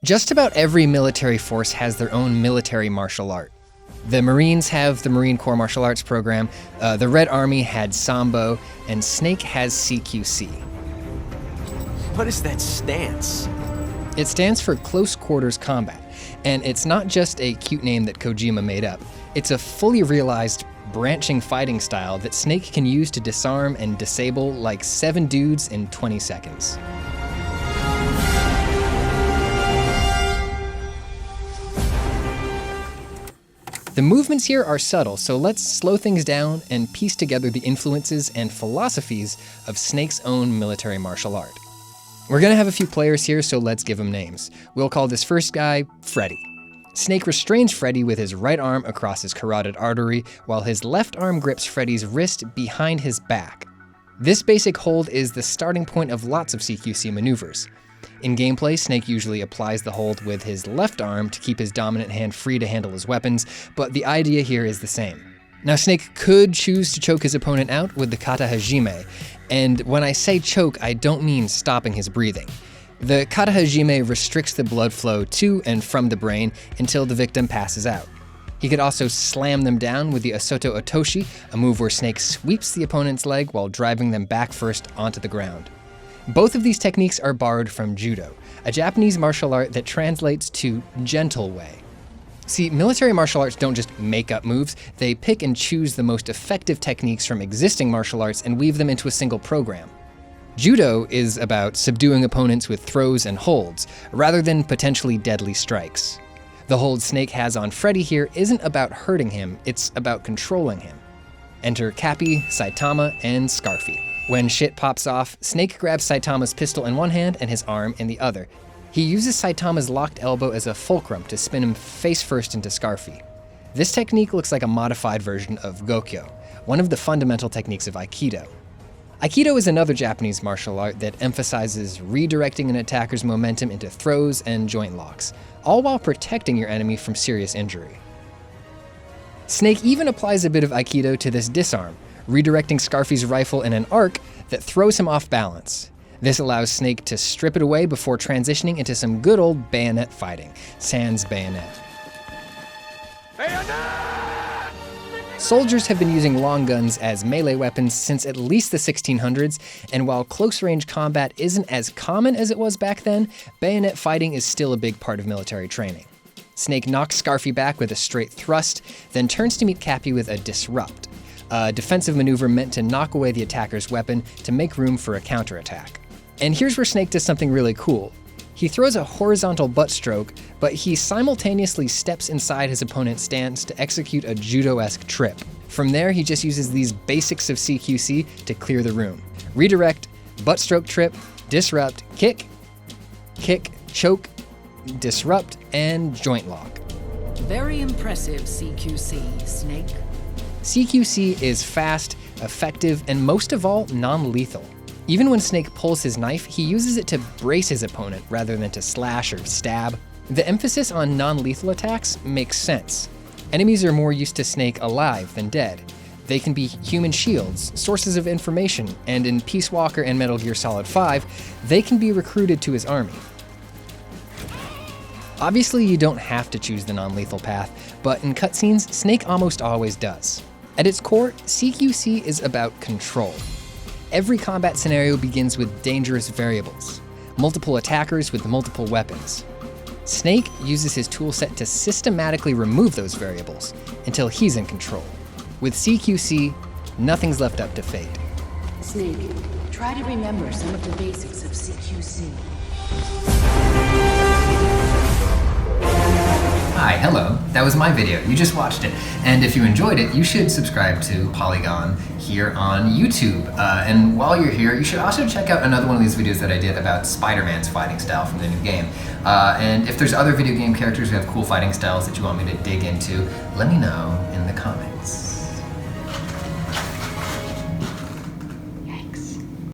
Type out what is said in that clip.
Just about every military force has their own military martial art. The Marines have the Marine Corps Martial Arts program, the Red Army had Sambo, and Snake has CQC. What is that stance? It stands for Close Quarters Combat, and it's not just a cute name that Kojima made up. It's a fully realized, branching fighting style that Snake can use to disarm and disable like 7 dudes in 20 seconds. The movements here are subtle, so let's slow things down and piece together the influences and philosophies of Snake's own military martial art. We're gonna have a few players here, so let's give them names. We'll call this first guy Freddy. Snake restrains Freddy with his right arm across his carotid artery, while his left arm grips Freddy's wrist behind his back. This basic hold is the starting point of lots of CQC maneuvers. In gameplay, Snake usually applies the hold with his left arm to keep his dominant hand free to handle his weapons, but the idea here is the same. Now, Snake could choose to choke his opponent out with the kata hajime, and when I say choke, I don't mean stopping his breathing. The kata hajime restricts the blood flow to and from the brain until the victim passes out. He could also slam them down with the Asoto Otoshi, a move where Snake sweeps the opponent's leg while driving them back first onto the ground. Both of these techniques are borrowed from Judo, a Japanese martial art that translates to gentle way. See, military martial arts don't just make up moves, they pick and choose the most effective techniques from existing martial arts and weave them into a single program. Judo is about subduing opponents with throws and holds, rather than potentially deadly strikes. The hold Snake has on Freddy here isn't about hurting him, it's about controlling him. Enter Cappy, Saitama, and Scarfy. When shit pops off, Snake grabs Saitama's pistol in one hand and his arm in the other. He uses Saitama's locked elbow as a fulcrum to spin him face first into Scarfy. This technique looks like a modified version of Gokyo, one of the fundamental techniques of Aikido. Aikido is another Japanese martial art that emphasizes redirecting an attacker's momentum into throws and joint locks, all while protecting your enemy from serious injury. Snake even applies a bit of Aikido to this disarm, redirecting Scarfy's rifle in an arc that throws him off balance. This allows Snake to strip it away before transitioning into some good old bayonet fighting, sans bayonet. Bayonet! Soldiers have been using long guns as melee weapons since at least the 1600s, and while close-range combat isn't as common as it was back then, bayonet fighting is still a big part of military training. Snake knocks Scarfy back with a straight thrust, then turns to meet Cappy with a disrupt, a defensive maneuver meant to knock away the attacker's weapon to make room for a counterattack. And here's where Snake does something really cool. He throws a horizontal butt stroke, but he simultaneously steps inside his opponent's stance to execute a judo-esque trip. From there, he just uses these basics of CQC to clear the room. Redirect, butt stroke trip, disrupt, kick, choke, disrupt, and joint lock. Very impressive, CQC, Snake. CQC is fast, effective, and most of all, non-lethal. Even when Snake pulls his knife, he uses it to brace his opponent rather than to slash or stab. The emphasis on non-lethal attacks makes sense. Enemies are more used to Snake alive than dead. They can be human shields, sources of information, and in Peace Walker and Metal Gear Solid 5, they can be recruited to his army. Obviously, you don't have to choose the non-lethal path, but in cutscenes, Snake almost always does. At its core, CQC is about control. Every combat scenario begins with dangerous variables, multiple attackers with multiple weapons. Snake uses his toolset to systematically remove those variables until he's in control. With CQC, nothing's left up to fate. Snake, try to remember some of the basics of CQC. Hi, hello. That was my video. You just watched it. And if you enjoyed it, you should subscribe to Polygon here on YouTube. And while you're here, you should also check out another one of these videos that I did about Spider-Man's fighting style from the new game. And if there's other video game characters who have cool fighting styles that you want me to dig into, let me know in the comments.